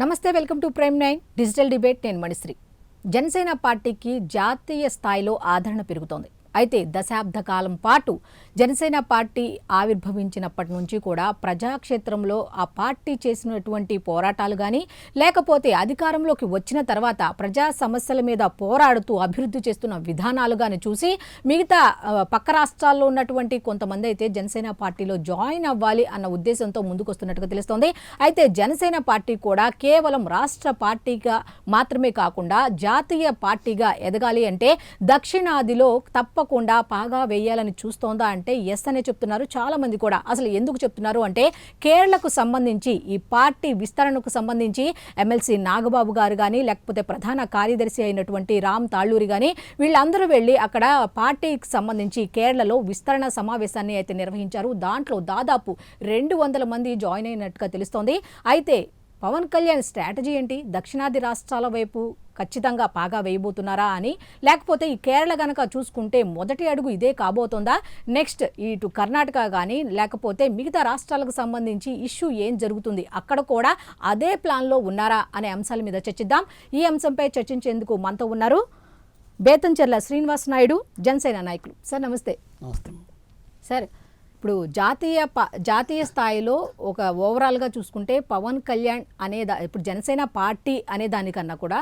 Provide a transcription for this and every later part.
నమస్తే, welcome to prime 9 digital debate. నేను మణిశ్రీ. జనసేన పార్టీకి జాతీయ స్థాయిలో ఆదరణ పెరుగుతోంది. అయితే దశాబ్ద కాలం పాటు జనసేన పార్టీ ఆవిర్భవించినప్పటి నుంచి కూడా ప్రజాక్షేత్రంలో ఆ పార్టీ చేసినటువంటి పోరాటాలు కానీ, లేకపోతే అధికారంలోకి వచ్చిన తర్వాత ప్రజా సమస్యల మీద పోరాడుతూ అభివృద్ధి చేస్తున్న విధానాలు కానీ చూసి మిగతా పక్క రాష్ట్రాల్లో ఉన్నటువంటి కొంతమంది అయితే జనసేన పార్టీలో జాయిన్ అవ్వాలి అన్న ఉద్దేశంతో ముందుకొస్తున్నట్టుగా తెలుస్తోంది. అయితే జనసేన పార్టీ కూడా కేవలం రాష్ట్ర పార్టీగా మాత్రమే కాకుండా జాతీయ పార్టీగా ఎదగాలి అంటే దక్షిణాదిలో తప్పకుండా పాగా వేయాలని చూస్తోందా అంటే ఎస్ అనే చెప్తున్నారు చాలా మంది కూడా. అసలు ఎందుకు చెప్తున్నారు అంటే కేరళకు సంబంధించి ఈ పార్టీ విస్తరణకు సంబంధించి ఎమ్మెల్సీ నాగబాబు గారు కానీ, లేకపోతే ప్రధాన కార్యదర్శి అయినటువంటి రామ్ తాళ్ళూరి కానీ వీళ్ళందరూ వెళ్ళి అక్కడ పార్టీకి సంబంధించి కేరళలో విస్తరణ సమావేశాన్ని అయితే నిర్వహించారు. దాంట్లో దాదాపు 200 మంది జాయిన్ అయినట్టుగా తెలుస్తోంది. అయితే పవన్ కళ్యాణ్ స్ట్రాటజీ ఏంటి? దక్షిణాది రాష్ట్రాల వైపు ఖచ్చితంగా పాగా వేయబోతున్నారా అని, లేకపోతే ఈ కేరళ గనక చూసుకుంటే మొదటి అడుగు ఇదే కాబోతుందా? నెక్స్ట్ ఇటు కర్ణాటక కానీ, లేకపోతే మిగతా రాష్ట్రాలకు సంబంధించి ఇష్యూ ఏం జరుగుతుంది, అక్కడ కూడా అదే ప్లాన్లో ఉన్నారా అనే అంశాల మీద చర్చిద్దాం. ఈ అంశంపై చర్చించేందుకు మనతో ఉన్నారు బేతంచెర్ల శ్రీనివాస్ నాయుడు, జనసేన నాయకులు. సార్ నమస్తే. నమస్తే సార్, ఇప్పుడు జాతీయ స్థాయిలో ఒక ఓవరాల్గా చూసుకుంటే పవన్ కళ్యాణ్ ఇప్పుడు జనసేన పార్టీ అనే దానికన్నా కూడా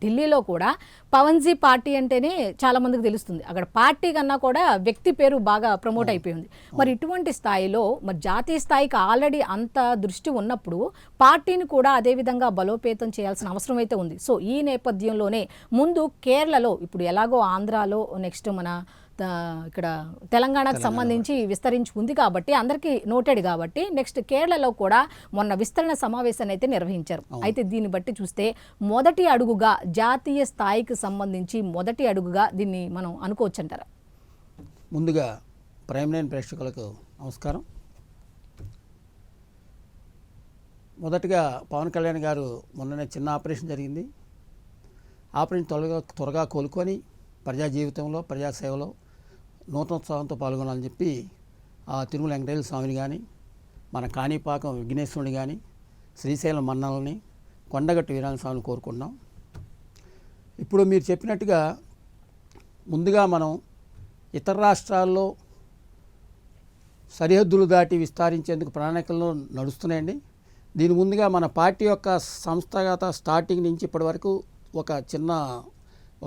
ఢిల్లీలో కూడా పవన్జీ పార్టీ అంటేనే చాలా మందికి తెలుస్తుంది. అక్కడ పార్టీ కన్నా కూడా వ్యక్తి పేరు బాగా ప్రమోట్ అయిపోయింది. మరి ఇటువంటి స్థాయిలో మరి జాతీయ స్థాయికి ఆల్రెడీ అంత దృష్టి ఉన్నప్పుడు పార్టీని కూడా అదేవిధంగా బలోపేతం చేయాల్సిన అవసరం అయితే ఉంది. సో ఈ నేపథ్యంలోనే ముందు కేరళలో, ఇప్పుడు ఎలాగో ఆంధ్రాలో, నెక్స్ట్ మన ఇక్కడ తెలంగాణకు సంబంధించి విస్తరించి ఉంది కాబట్టి అందరికీ నోటెడ్ కాబట్టి, నెక్స్ట్ కేరళలో కూడా మొన్న విస్తరణ సమావేశాన్ని అయితే నిర్వహించారు. అయితే దీన్ని బట్టి చూస్తే మొదటి అడుగుగా జాతీయ స్థాయికి సంబంధించి మొదటి అడుగుగా దీన్ని మనం అనుకోవచ్చు అంటారా? ముందుగా ప్రైమ్ 9 ప్రేక్షకులకు నమస్కారం. మొదటగా పవన్ కళ్యాణ్ గారు మొన్ననే చిన్న ఆపరేషన్ జరిగింది. ఆపరేషన్ త్వరగా కోలుకొని ప్రజా జీవితంలో, ప్రజాసేవలో నూతనోత్సాహంతో పాల్గొనాలని చెప్పి తిరుమల వెంకటేశ్వర స్వామిని కానీ, మన కాణిపాకం విఘ్నేశ్వరుని కానీ, శ్రీశైలం మన్నలని, కొండగట్టు వీరాంజనేయ స్వామిని కోరుకుంటున్నాం. ఇప్పుడు మీరు చెప్పినట్టుగా ముందుగా మనం ఇతర రాష్ట్రాల్లో సరిహద్దులు దాటి విస్తరించేందుకు ప్రణాళికల్లో నడుస్తున్నాయండి. దీని ముందుగా మన పార్టీ యొక్క సంస్థాగత స్టార్టింగ్ నుంచి ఇప్పటి వరకు ఒక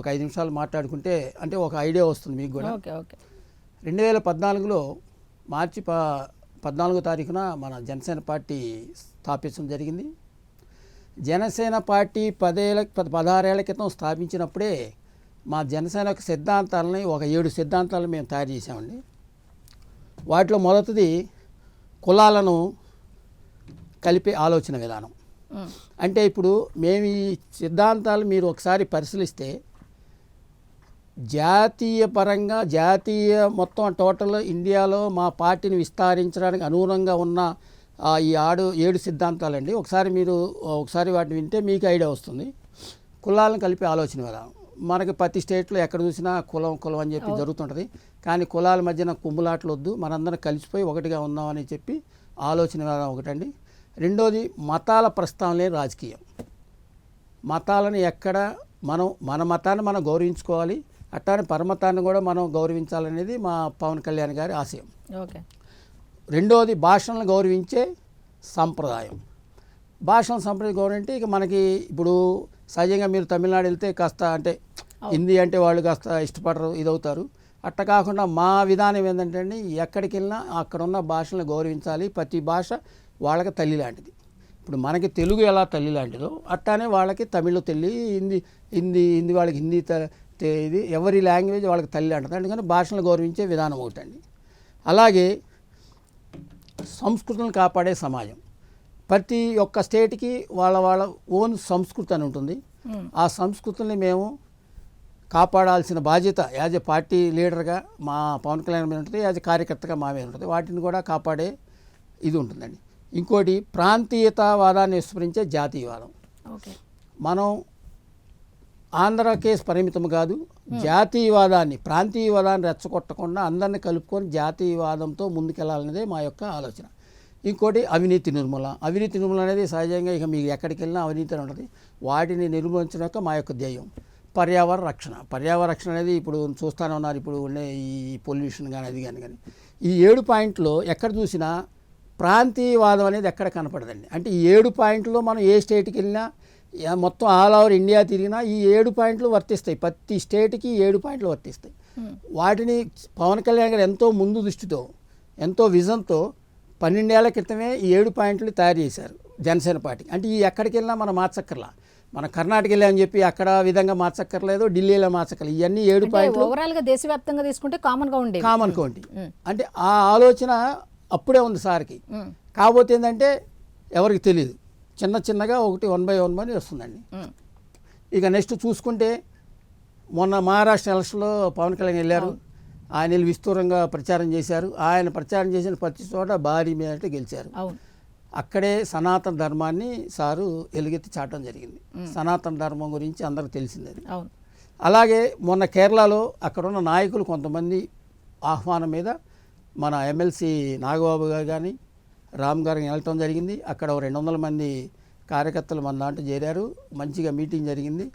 5 నిమిషాలు మాట్లాడుకుంటే అంటే ఒక ఐడియా వస్తుంది మీకు కూడా. 2014లో మార్చి 14వ తారీఖున మన జనసేన పార్టీ స్థాపించడం జరిగింది. జనసేన పార్టీ 16 ఏళ్ల క్రితం స్థాపించినప్పుడే మా జనసేన యొక్క సిద్ధాంతాలని ఒక 7 సిద్ధాంతాలు మేము తయారు చేసామండి. వాటిలో మొదటిది కులాలను కలిపే ఆలోచన విధానం. అంటే ఇప్పుడు మేము ఈ సిద్ధాంతాలు మీరు ఒకసారి పరిశీలిస్తే జాతీయ పరంగా మొత్తం టోటల్ ఇండియాలో మా పార్టీని విస్తరించడానికి అనుగుణంగా ఉన్న ఈ 7 సిద్ధాంతాలండి. ఒకసారి వాటిని వింటే మీకు ఐడియా వస్తుంది. కులాలను కలిపే ఆలోచన విధానం. మనకి ప్రతి స్టేట్లో ఎక్కడ చూసినా కులం అని చెప్పి జరుగుతుంటుంది. కానీ కులాల మధ్యన కుమ్ములాట్లు వద్దు, మనందరం కలిసిపోయి ఒకటిగా ఉందామని చెప్పి ఆలోచన విధానం ఒకటండి. రెండోది మతాల ప్రస్తావన లేని రాజకీయం. మతాలను ఎక్కడ మన మతాన్ని మనం గౌరవించుకోవాలి, అట్లానే పరమతాన్ని కూడా మనం గౌరవించాలనేది మా పవన్ కళ్యాణ్ గారి ఆశయం. రెండోది భాషలను గౌరవించే సంప్రదాయం. సంప్రదాయం గౌరవంటే ఇక మనకి ఇప్పుడు సహజంగా మీరు తమిళనాడు వెళ్తే కాస్త అంటే హిందీ అంటే వాళ్ళు కాస్త ఇష్టపడరు, ఇదవుతారు. అట్లా కాకుండా మా విధానం ఏంటంటే అండి, ఎక్కడికి వెళ్ళినా అక్కడ ఉన్న భాషలను గౌరవించాలి. ప్రతి భాష వాళ్ళకి తల్లి లాంటిది. ఇప్పుడు మనకి తెలుగు ఎలా తల్లి లాంటిదో అట్లానే వాళ్ళకి తమిళ్ తల్లి, హిందీ వాళ్ళకి హిందీ ఇది ఎవరి లాంగ్వేజ్ వాళ్ళకి తల్లి అంటుంది. అందుకని భాషలను గౌరవించే విధానం ఒకటండి. అలాగే సంస్కృతులను కాపాడే సమాజం. ప్రతి ఒక్క స్టేట్కి వాళ్ళ ఓన్ సంస్కృతి అని ఉంటుంది. ఆ సంస్కృతుల్ని మేము కాపాడాల్సిన బాధ్యత యాజ్ ఎ పార్టీ లీడర్గా మా పవన్ కళ్యాణ్ మీద ఉంటుంది, యాజ్ ఎ కార్యకర్తగా మా మీద ఉంటుంది. వాటిని కూడా కాపాడే ఇది ఉంటుందండి. ఇంకోటి ప్రాంతీయతావాదాన్ని విస్మరించే జాతీయవాదం. మనం ఆంధ్రకేస్ పరిమితం కాదు, ప్రాంతీయవాదాన్ని రెచ్చగొట్టకుండా అందరినీ కలుపుకొని జాతీయవాదంతో ముందుకెళ్లాలనేదే మా యొక్క ఆలోచన. ఇంకోటి అవినీతి నిర్మూలన. అవినీతి నిర్మూలన అనేది సహజంగా ఇక మీకు ఎక్కడికి వెళ్ళినా అవినీతి అని ఉంటుంది. వాటిని నిర్మూలించడం యొక్క మా యొక్క ధ్యేయం. పర్యావరణ రక్షణ. పర్యావరణ రక్షణ అనేది ఇప్పుడు చూస్తూనే ఉన్నారు, ఇప్పుడు ఉండే ఈ పొల్యూషన్ కానీ అది కానీ ఈ 7 పాయింట్లో ఎక్కడ చూసినా ప్రాంతీయవాదం అనేది ఎక్కడ కనపడదండి. అంటే ఈ 7 పాయింట్లో మనం ఏ స్టేట్కి వెళ్ళినా మొత్తం ఆల్ ఓవర్ ఇండియా తిరిగినా ఈ 7 పాయింట్లు వర్తిస్తాయి. ప్రతి స్టేట్కి 7 పాయింట్లు వర్తిస్తాయి. వాటిని పవన్ కళ్యాణ్ గారు ఎంతో ముందు దృష్టితో, ఎంతో విజన్తో 12 ఏళ్ల క్రితమే ఈ 7 పాయింట్లు తయారు చేశారు జనసేన పార్టీ. అంటే ఈ ఎక్కడికి వెళ్ళినా మనం మార్చక్కర్లా. మన కర్ణాటక వెళ్ళామని చెప్పి అక్కడ విధంగా మార్చక్కర్లేదు, ఢిల్లీలో మార్చక్కర్లేదు. ఇవన్నీ 7 పాయింట్లు ఓవరాల్గా దేశవ్యాప్తంగా తీసుకుంటే కామన్గా ఉండేవి. అంటే ఆ ఆలోచన అప్పుడే ఉంది సార్కి. కాకపోతే ఏంటంటే ఎవరికి తెలియదు, చిన్నగా ఒకటి 1 by 1 అని వస్తుందండి. ఇక నెక్స్ట్ చూసుకుంటే మొన్న మహారాష్ట్ర ఎలక్షన్లో పవన్ కళ్యాణ్ వెళ్ళారు. ఆయన వెళ్ళి విస్తూరంగా ప్రచారం చేశారు. ఆయన ప్రచారం చేసిన ప్రతి చోట భారీ మేరట గెలిచారు. అక్కడే సనాతన ధర్మాన్ని సారు ఎలుగెత్తి చాటం జరిగింది. సనాతన ధర్మం గురించి అందరికి తెలిసింది. అలాగే మొన్న కేరళలో అక్కడున్న నాయకులు కొంతమంది ఆహ్వానం మీద మన ఎమ్మెల్సీ నాగబాబు గారు కానీ రామ్ గారిని వెళ్ళటం జరిగింది. అక్కడ 200 మంది కార్యకర్తలు మన దాంట్లో చేరారు. మంచిగా మీటింగ్ జరిగింది.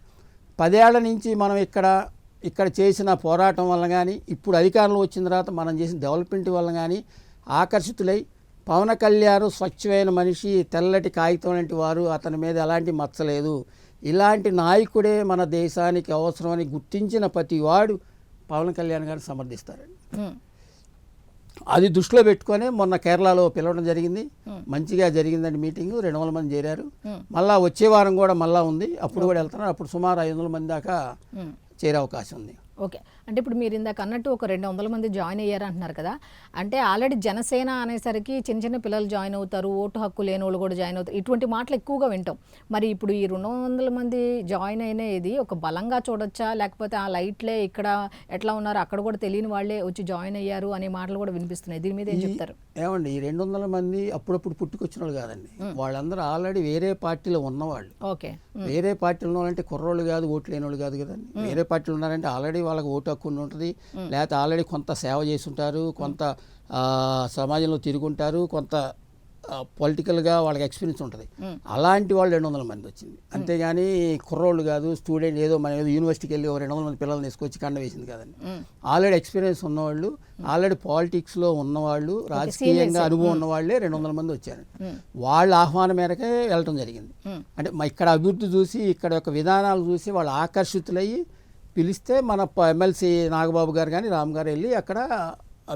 10 ఏళ్ల నుంచి మనం ఇక్కడ చేసిన పోరాటం వల్ల కానీ, ఇప్పుడు అధికారంలో వచ్చిన తర్వాత మనం చేసిన డెవలప్మెంట్ వల్ల కానీ ఆకర్షితులై పవన్ కళ్యాణ్ స్వచ్ఛమైన మనిషి, తెల్లటి కాగితం లాంటి వారు, అతని మీద ఎలాంటి మచ్చలేదు, ఇలాంటి నాయకుడే మన దేశానికి అవసరమని గుర్తించిన ప్రతి వాడు పవన్ కళ్యాణ్ గారిని సమర్థిస్తారండి. అది దృష్టిలో పెట్టుకొని మొన్న కేరళలో పిలవడం జరిగింది. మంచిగా జరిగిందండి మీటింగు. 200 మంది చేరారు. మళ్ళీ వచ్చే వారం కూడా మళ్ళీ ఉంది, అప్పుడు కూడా వెళ్తున్నారు. అప్పుడు సుమారు 500 మంది దాకా చేరే అవకాశం ఉంది. ఓకే. అంటే ఇప్పుడు మీరు ఇందాక అన్నట్టు ఒక 200 మంది జాయిన్ అయ్యారు అంటున్నారు కదా. అంటే ఆల్రెడీ జనసేన అనేసరికి చిన్న పిల్లలు జాయిన్ అవుతారు, ఓటు హక్కు లేని వాళ్ళు కూడా జాయిన్ అవుతారు, ఇటువంటి మాటలు ఎక్కువగా వింటాం. మరి ఇప్పుడు ఈ 200 మంది జాయిన్ అయినది ఒక బలంగా చూడొచ్చా, లేకపోతే ఆ లైట్లే ఇక్కడ ఎట్లా ఉన్నారు అక్కడ కూడా తెలియని వాళ్ళే వచ్చి జాయిన్ అయ్యారు అనే మాటలు కూడా వినిపిస్తున్నాయి. దీని మీద ఏం చెప్తారు? ఏమండి, ఈ 200 మంది అప్పుడప్పుడు పుట్టుకొచ్చిన వాళ్ళు కాదండి. వాళ్ళందరూ ఆల్రెడీ వేరే పార్టీలో ఉన్నవాళ్ళు. ఓకే. వేరే పార్టీలో ఉన్నవాళ్ళంటే కుర్రోళ్ళు కాదు, ఓట్లు లేని వాళ్ళు కాదు కదండి. వేరే పార్టీలు ఉన్నారంటే ఆల్రెడీ వాళ్ళకి ఓటు హక్కు ఉంటుంది, లేకపోతే ఆల్రెడీ కొంత సేవ చేసి ఉంటారు, కొంత సమాజంలో తిరుగుంటారు, కొంత పొలిటికల్గా వాళ్ళకి ఎక్స్పీరియన్స్ ఉంటుంది. అలాంటి వాళ్ళు 200 మంది వచ్చింది. అంతేగాని కుర్రోళ్ళు కాదు, స్టూడెంట్ ఏదో మన ఏదో యూనివర్సిటీకి వెళ్ళి 200 మంది పిల్లల్ని తీసుకొచ్చి కండ వేసింది కాదండి. ఆల్రెడీ ఎక్స్పీరియన్స్ ఉన్నవాళ్ళు, ఆల్రెడీ పాలిటిక్స్లో ఉన్నవాళ్ళు, రాజకీయంగా అనుభవం ఉన్నవాళ్ళే 200 మంది వచ్చారు. వాళ్ళ ఆహ్వానం మేరకే వెళ్ళటం జరిగింది. అంటే ఇక్కడ అభివృద్ధి చూసి, ఇక్కడ యొక్క విధానాలు చూసి వాళ్ళు ఆకర్షితులయ్యి పిలిస్తే మన ఎమ్మెల్సీ నాగబాబు గారు కానీ రామ్ గారు వెళ్ళి అక్కడ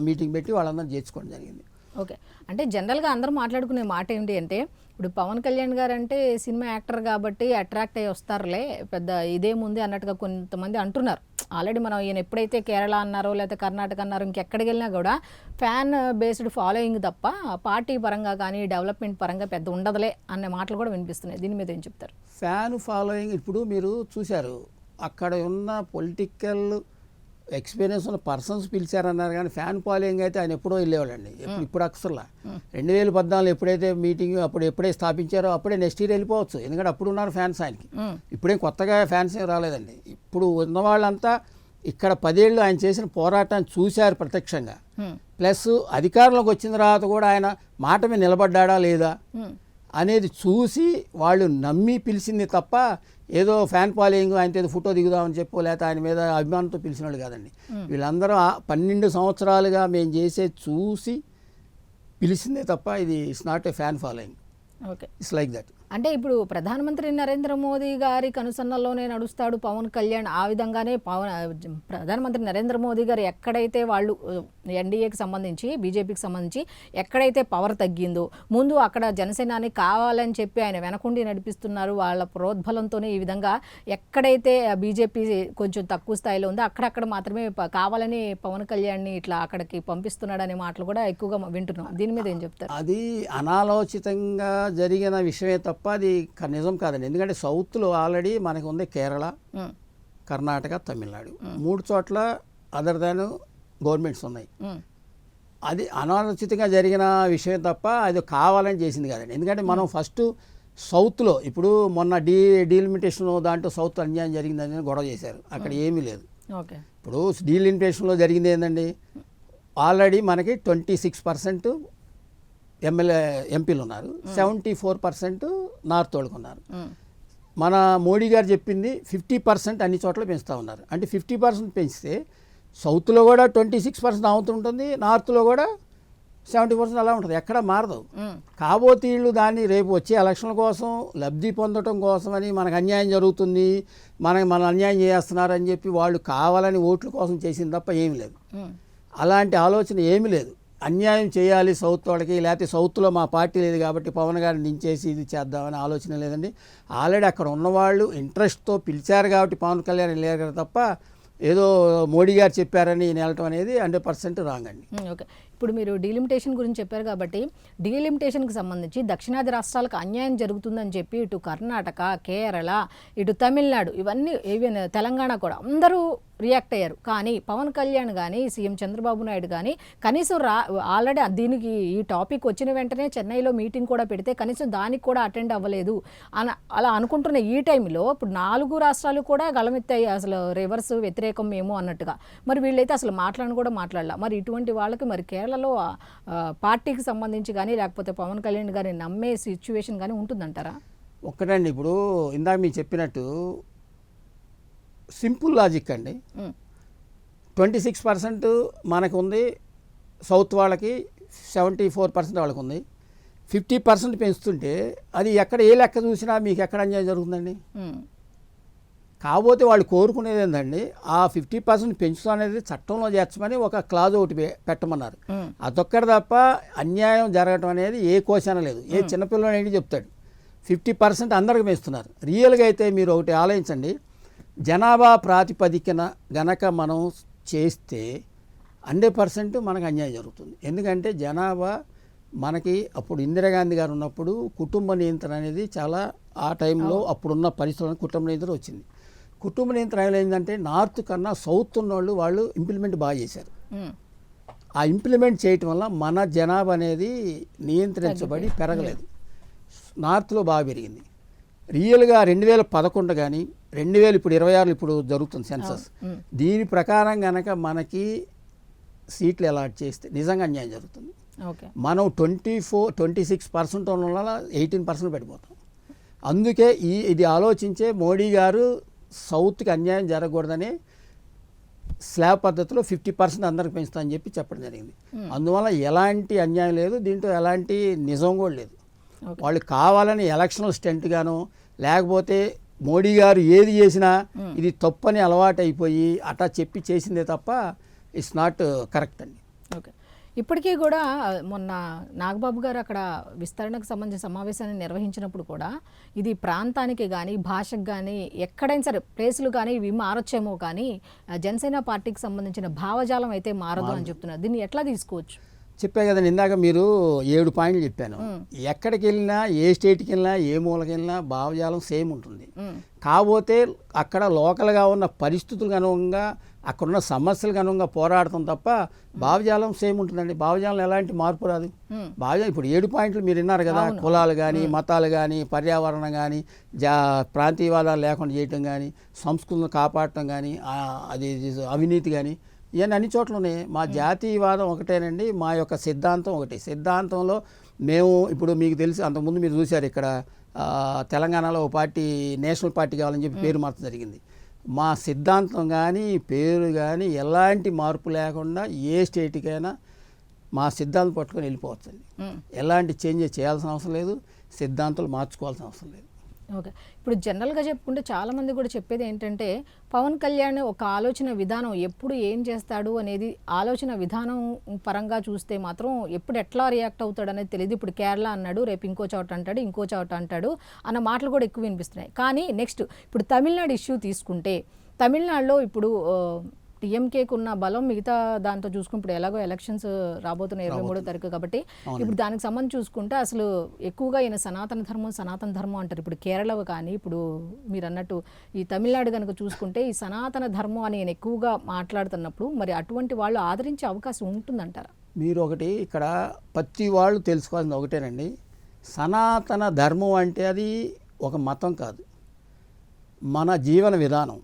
మీటింగ్ పెట్టి వాళ్ళందరూ చేర్చుకోవడం జరిగింది. ఓకే. అంటే జనరల్గా అందరూ మాట్లాడుకునే మాట ఏంటి అంటే, ఇప్పుడు పవన్ కళ్యాణ్ గారు అంటే సినిమా యాక్టర్ కాబట్టి అట్రాక్ట్ అయ్యి వస్తారులే, పెద్ద ఇదేముంది అన్నట్టుగా కొంతమంది అంటున్నారు. ఆల్రెడీ మనం ఈయన ఎప్పుడైతే కేరళ అన్నారో లేకపోతే కర్ణాటక అన్నారో ఇంకెక్కడికి వెళ్ళినా కూడా ఫ్యాన్ బేస్డ్ ఫాలోయింగ్ తప్ప పార్టీ పరంగా కానీ డెవలప్మెంట్ పరంగా పెద్ద ఉండదులే అనే మాటలు కూడా వినిపిస్తున్నాయి. దీని మీద ఏం చెప్తారు? ఫ్యాన్ ఫాలోయింగ్ ఇప్పుడు మీరు చూశారు, అక్కడ ఉన్న పొలిటికల్ ఎక్స్పీరియన్స్ ఉన్న పర్సన్స్ పిలిచారన్నారు, కానీ ఫ్యాన్ ఫాలోయింగ్ అయితే ఆయన ఎప్పుడో వెళ్ళేవాళ్ళండి. ఇప్పుడు అక్సర్లా 2014 ఎప్పుడైతే మీటింగ్ ఎప్పుడే స్థాపించారో అప్పుడే నెక్స్ట్ ఇయర్ వెళ్ళిపోవచ్చు. ఎందుకంటే అప్పుడు ఉన్నారు ఫ్యాన్స్ ఆయనకి. ఇప్పుడేం కొత్తగా ఫ్యాన్స్ ఏం రాలేదండి. ఇప్పుడు ఉన్న వాళ్ళంతా ఇక్కడ 10 ఏళ్ళు ఆయన చేసిన పోరాటాన్ని చూశారు ప్రత్యక్షంగా. ప్లస్ అధికారంలోకి వచ్చిన తర్వాత కూడా ఆయన మాట మీద నిలబడ్డా లేదా అనేది చూసి వాళ్ళు నమ్మి పిలిచింది తప్ప ఏదో ఫ్యాన్ ఫాలోయింగ్, ఆయనతో ఏదో ఫోటో దిగుదామని చెప్పో లేకపోతే ఆయన మీద అభిమానంతో పిలిచిన వాళ్ళు కాదండి. వీళ్ళందరూ 12 సంవత్సరాలుగా మేము చేసే చూసి పిలిచిందే తప్ప ఇది it's not a fan following. Okay. It's like that. అంటే ఇప్పుడు ప్రధానమంత్రి నరేంద్ర మోదీ గారి కనుసన్నల్లోనే నడుస్తాడు పవన్ కళ్యాణ్. ఆ విధంగానే ప్రధానమంత్రి నరేంద్ర మోదీ గారు ఎక్కడైతే వాళ్ళు ఎన్డీఏకి సంబంధించి బీజేపీకి సంబంధించి ఎక్కడైతే పవర్ తగ్గిందో ముందు అక్కడ జనసేనాని కావాలని చెప్పి ఆయన వెనకుండి నడిపిస్తున్నారు. వాళ్ళ ప్రోద్బలంతోనే ఈ విధంగా ఎక్కడైతే బీజేపీ కొంచెం తక్కువ స్థాయిలో ఉందో అక్కడక్కడ మాత్రమే కావాలని పవన్ కళ్యాణ్ని ఇట్లా అక్కడికి పంపిస్తున్నాడు అనే మాటలు కూడా ఎక్కువగా వింటున్నాం. దీని మీద ఏం చెప్తారు? అది అనాలోచితంగా జరిగిన విషయమే తప్ప అది నిజం కాదండి. ఎందుకంటే సౌత్లో ఆల్రెడీ మనకు ఉంది కేరళ, కర్ణాటక, తమిళనాడు, 3 చోట్ల అదర్ దాన్ గవర్నమెంట్స్ ఉన్నాయి. అది అనాలోచితంగా జరిగిన విషయం తప్ప అది కావాలని చేసింది కాదండి. ఎందుకంటే మనం ఫస్ట్ సౌత్లో ఇప్పుడు మొన్న డీలిమిటేషన్ దాంట్లో సౌత్ అన్యాయం జరిగిందని గొడవ చేశారు. అక్కడ ఏమీ లేదు. ఇప్పుడు డీలిమిటేషన్లో జరిగింది ఏంటండి, ఆల్రెడీ మనకి 26% ఎంపీలు ఉన్నారు, 74% నార్త్ వాళ్ళకు ఉన్నారు. మన మోడీ గారు చెప్పింది 50% అన్ని చోట్ల పెంచుతూ ఉన్నారు. అంటే 50% పెంచితే సౌత్లో కూడా 26% అవుతుంటుంది, నార్త్లో కూడా 70% అలా ఉంటుంది, ఎక్కడ మారదు. కాబోతే వీళ్ళు దాన్ని రేపు వచ్చే ఎలక్షన్ల కోసం లబ్ధి పొందడం కోసమని మనకు అన్యాయం జరుగుతుంది, మన అన్యాయం చేస్తున్నారు అని చెప్పి వాళ్ళు కావాలని ఓట్ల కోసం చేసింది తప్ప ఏమీ లేదు. అలాంటి ఆలోచన ఏమీ లేదు. అన్యాయం చేయాలి సౌత్ వాళ్ళకి, లేకపోతే సౌత్లో మా పార్టీ లేదు కాబట్టి పవన్ గారిని దించేసి ఇది చేద్దామని ఆలోచన లేదండి. ఆల్రెడీ అక్కడ ఉన్నవాళ్ళు ఇంట్రెస్ట్తో పిలిచారు కాబట్టి పవన్ కళ్యాణ్ వెళ్ళారు తప్ప ఏదో మోడీ గారు చెప్పారని వెళ్ళటం అనేది 100% రాంగ్ అండి. ఓకే, ఇప్పుడు మీరు డీలిమిటేషన్ గురించి చెప్పారు కాబట్టి డీలిమిటేషన్కి సంబంధించి దక్షిణాది రాష్ట్రాలకు అన్యాయం జరుగుతుందని చెప్పి ఇటు కర్ణాటక, కేరళ, ఇటు తమిళనాడు, ఇవన్నీ ఈవెన్ తెలంగాణ కూడా అందరూ రియాక్ట్ అయ్యారు. కానీ పవన్ కళ్యాణ్ కానీ సీఎం చంద్రబాబు నాయుడు కానీ కనీసం ఆల్రెడీ దీనికి ఈ టాపిక్ వచ్చిన వెంటనే చెన్నైలో మీటింగ్ కూడా పెడితే కనీసం దానికి కూడా అటెండ్ అవ్వలేదు అలా అనుకుంటున్న ఈ టైంలో ఇప్పుడు 4 రాష్ట్రాలు కూడా గళమెత్తాయి, అసలు రివర్స్ వ్యతిరేకం మేము అన్నట్టుగా. మరి వీళ్ళైతే అసలు కూడా మాట్లాడాల. మరి ఇటువంటి వాళ్ళకి మరి కేరళలో పార్టీకి సంబంధించి కానీ లేకపోతే పవన్ కళ్యాణ్ గారిని నమ్మే సిచ్యువేషన్ కానీ ఉంటుందంటారా? ఒక్కటండి, ఇప్పుడు ఇందాక మీరు చెప్పినట్టు సింపుల్ లాజిక్ అండి. 26% మనకు ఉంది, సౌత్ వాళ్ళకి 74% వాళ్ళకు ఉంది. 50% పెంచుతుంటే అది ఎక్కడ ఏ లెక్క చూసినా మీకు ఎక్కడ అన్యాయం జరుగుతుందండి? కాబోతే వాళ్ళు కోరుకునేది ఏంటండి, ఆ 50% పెంచుతా అనేది చట్టంలో చేర్చమని ఒక క్లాజ్ ఒకటి పెట్టమన్నారు. అదొక్కటి తప్ప అన్యాయం జరగటం అనేది ఏ కోశాన లేదు. ఏ చిన్నపిల్లలు ఏంటి చెప్తాడు 50% అందరికి పెంచుతున్నారు. రియల్గా అయితే మీరు ఒకటి ఆలోచించండి, జనాభా ప్రాతిపదికన గనక మనం చేస్తే 100% మనకు అన్యాయం జరుగుతుంది. ఎందుకంటే జనాభా మనకి అప్పుడు ఇందిరాగాంధీ గారు ఉన్నప్పుడు కుటుంబ నియంత్రణ అనేది చాలా ఆ టైంలో అప్పుడున్న పరిస్థితుల్లో కుటుంబ నియంత్రణ వచ్చింది. కుటుంబ నియంత్రణ ఏంటంటే నార్త్ కన్నా సౌత్ ఉన్నోళ్ళు వాళ్ళు ఇంప్లిమెంట్ బాగా చేశారు. ఆ ఇంప్లిమెంట్ చేయటం వల్ల మన జనాభా అనేది నియంత్రించబడి పెరగలేదు, నార్త్లో బాగా పెరిగింది. రియల్గా 2011 కానీ 2026 ఇప్పుడు జరుగుతుంది సెన్సస్, దీని ప్రకారం కనుక మనకి సీట్లు అలాట్ చేస్తే నిజంగా అన్యాయం జరుగుతుంది. మనం 26% ఉన్న వల్ల 18% పడిపోతాం. అందుకే ఇది ఆలోచించే మోడీ గారు సౌత్కి అన్యాయం జరగకూడదని స్లాబ్ పద్ధతిలో 50% అందరికి పెంచుతా అని చెప్పి చెప్పడం జరిగింది. అందువల్ల ఎలాంటి అన్యాయం లేదు, దీంట్లో ఎలాంటి నిజం కూడా లేదు. వాళ్ళు కావాలని ఎలక్షనల్ స్టంట్ గాను లేకపోతే మోడీ గారు ఏది చేసినా ఇది తప్పని అలవాటు అయిపోయి అట్లా చెప్పి చేసిందే తప్ప ఇట్స్ నాట్ కరెక్ట్ అండి. ఓకే, ఇప్పటికీ కూడా మొన్న నాగబాబు గారు అక్కడ విస్తరణకు సంబంధించిన సమావేశాన్ని నిర్వహించినప్పుడు కూడా ఇది ప్రాంతానికి కానీ భాషకు కానీ ఎక్కడైనా సరే ప్లేసులు కానీ ఇవి మారొచ్చేమో కానీ జనసేన పార్టీకి సంబంధించిన భావజాలం అయితే మారదు అని చెప్తున్నారు. దీన్ని ఎట్లా తీసుకోవచ్చు? చెప్పే కదండి, ఇందాక మీరు 7 పాయింట్లు చెప్పాను. ఎక్కడికి వెళ్ళినా, ఏ స్టేట్కి వెళ్ళినా, ఏ మూలకి వెళ్ళినా భావజాలం సేమ్ ఉంటుంది. కాకపోతే అక్కడ లోకల్గా ఉన్న పరిస్థితులకు అనుగుణంగా అక్కడున్న సమస్యలకు అనుగుణంగా పోరాడతాం తప్ప భావజాలం సేమ్ ఉంటుందండి. భావజాలం ఎలాంటి మార్పు రాదు. భావజాలం ఇప్పుడు 7 పాయింట్లు మీరు విన్నారు కదా, కులాలు కానీ, మతాలు కానీ, పర్యావరణం కానీ, ప్రాంతీయవాదాలు లేకుండా చేయటం కానీ, సంస్కృతిని కాపాడటం కానీ, అది అవినీతి కానీ, ఇవన్నీ అన్ని చోట్ల ఉన్నాయి. మా జాతీయవాదం ఒకటేనండి, మా యొక్క సిద్ధాంతం ఒకటి. సిద్ధాంతంలో మేము ఇప్పుడు మీకు తెలిసి అంతకుముందు మీరు చూశారు ఇక్కడ తెలంగాణలో ఒక పార్టీ నేషనల్ పార్టీ కావాలని చెప్పి పేరు మార్చడం జరిగింది. మా సిద్ధాంతం కానీ పేరు కానీ ఎలాంటి మార్పు లేకుండా ఏ స్టేట్కైనా మా సిద్ధాంతం పట్టుకొని వెళ్ళిపోవచ్చండి. ఎలాంటి చేంజెస్ చేయాల్సిన అవసరం లేదు, సిద్ధాంతాలు మార్చుకోవాల్సిన అవసరం లేదు. ఓకే, ఇప్పుడు జనరల్గా చెప్పుకుంటే చాలామంది కూడా చెప్పేది ఏంటంటే పవన్ కళ్యాణ్ ఒక ఆలోచన విధానం ఎప్పుడు ఏం చేస్తాడు అనేది ఆలోచన విధానం పరంగా చూస్తే మాత్రం ఎప్పుడు ఎట్లా రియాక్ట్ అవుతాడు అనేది తెలియదు. ఇప్పుడు కేరళ అన్నాడు, రేపు ఇంకో చోట అంటాడు, ఇంకో చోట అంటాడు అన్న మాటలు కూడా ఎక్కువ వినిపిస్తున్నాయి. కానీ నెక్స్ట్ ఇప్పుడు తమిళనాడు ఇష్యూ తీసుకుంటే తమిళనాడులో ఇప్పుడు టీఎంకేకు ఉన్న బలం మిగతా దాంతో చూసుకుని ఇప్పుడు ఎలాగో ఎలక్షన్స్ రాబోతున్న 23వ తారీఖు కాబట్టి ఇప్పుడు దానికి సంబంధించి చూసుకుంటే అసలు ఎక్కువగా ఈయన సనాతన ధర్మం అంటారు. ఇప్పుడు కేరళ కానీ ఇప్పుడు మీరు అన్నట్టు ఈ తమిళనాడు కనుక చూసుకుంటే ఈ సనాతన ధర్మం అని ఈయన ఎక్కువగా మాట్లాడుతున్నప్పుడు మరి అటువంటి వాళ్ళు ఆదరించే అవకాశం ఉంటుందంటారా? మీరు ఒకటి ఇక్కడ ప్రతి వాళ్ళు తెలుసుకోవాల్సింది ఒకటేనండి, సనాతన ధర్మం అంటే అది ఒక మతం కాదు, మన జీవన విధానం,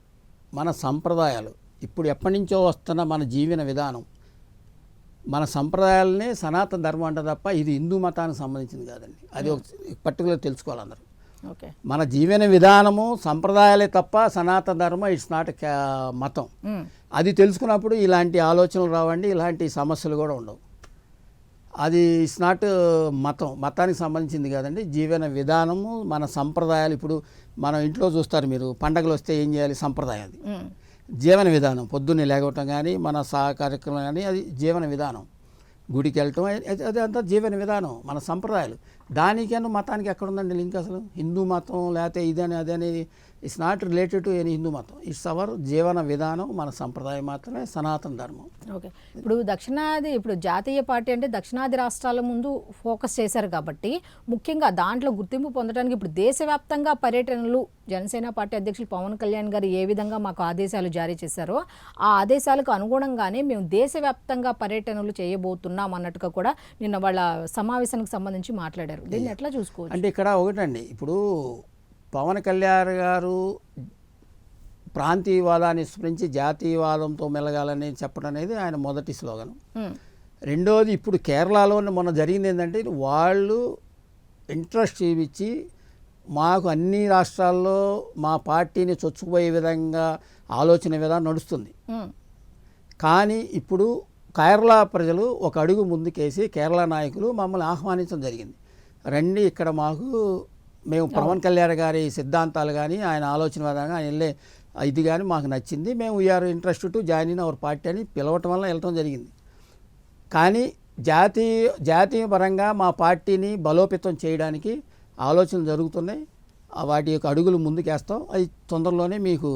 మన సంప్రదాయాలు, ఇప్పుడు ఎప్పటి నుంచో వస్తున్న మన జీవన విధానం. మన సంప్రదాయాలనే సనాతన ధర్మం అంట తప్ప ఇది హిందూ మతానికి సంబంధించింది కాదండి. అది ఒక పర్టికులర్ తెలుసుకోవాలి అందరూ. ఓకే. మన జీవన విధానము సంప్రదాయాలే తప్ప సనాతన ధర్మం ఇట్స్ నాట్ మతం. అది తెలుసుకున్నప్పుడు ఇలాంటి ఆలోచనలు రావండి, ఇలాంటి సమస్యలు కూడా ఉండవు. అది ఇట్స్ నాట్ మతానికి సంబంధించింది కాదండి. జీవన విధానము మన సంప్రదాయాలు. ఇప్పుడు మనం ఇంట్లో చూస్తారు మీరు, పండగలు వస్తే ఏం చేయాలి, సంప్రదాయం అది. జీవన విధానం పొద్దున్నే లేగవటం కానీ మన కార్యక్రమం కానీ అది జీవన విధానం. గుడికి వెళ్ళటం అది అంతా జీవన విధానం, మన సంప్రదాయాలు. దానికన్నా మతానికి ఎక్కడ ఉందండి లింక్ అసలు? హిందూ మతం లేకపోతే ఇదని అదని it's not related to any Hindu మతం. ఇట్స్ అవర్ జీవన విధానం, మన సంప్రదాయం మాత్రమే సనాతన ధర్మం. ఓకే. ఇప్పుడు జాతీయ పార్టీ అంటే దక్షిణాది రాష్ట్రాల ముందు ఫోకస్ చేశారు కాబట్టి ముఖ్యంగా దాంట్లో గుర్తింపు పొందడానికి ఇప్పుడు దేశవ్యాప్తంగా పర్యటనలు జనసేన పార్టీ అధ్యక్షులు పవన్ కళ్యాణ్ గారు ఏ విధంగా మాకు ఆదేశాలు జారీ చేశారో ఆ ఆదేశాలకు అనుగుణంగానే మేము దేశవ్యాప్తంగా పర్యటనలు చేయబోతున్నాం అన్నట్టుగా కూడా నిన్న వాళ్ళ సమావేశానికి సంబంధించి మాట్లాడారు. దీన్ని ఎట్లా చూసుకోవచ్చు అంటే ఇక్కడ ఒకటండి, ఇప్పుడు పవన్ కళ్యాణ్ గారు ప్రాంతీయవాదాన్ని విస్మరించి జాతీయవాదంతో మెలగాలని చెప్పడం అనేది ఆయన మొదటి స్లోగన్. రెండోది, ఇప్పుడు కేరళలో మొన్న జరిగింది ఏంటంటే వాళ్ళు ఇంట్రెస్ట్ చూపించి మాకు అన్ని రాష్ట్రాల్లో మా పార్టీని చొచ్చుకుపోయే విధంగా ఆలోచన విధానం నడుస్తుంది. కానీ ఇప్పుడు కేరళ ప్రజలు ఒక అడుగు ముందుకేసి కేరళ నాయకులు మమ్మల్ని ఆహ్వానించడం జరిగింది. రండి ఇక్కడ మాకు మేము పవన్ కళ్యాణ్ గారి సిద్ధాంతాలు కానీ ఆయన ఆలోచన విధానం ఆయన వెళ్ళే ఇది కానీ మాకు నచ్చింది, మేము we are interest to join in our party అని పిలవటం వల్ల వెళ్ళటం జరిగింది. కానీ జాతీయ పరంగా మా పార్టీని బలోపేతం చేయడానికి ఆలోచనలు జరుగుతున్నాయి. వాటి యొక్క అడుగులు ముందుకేస్తాం. అది తొందరలోనే మీకు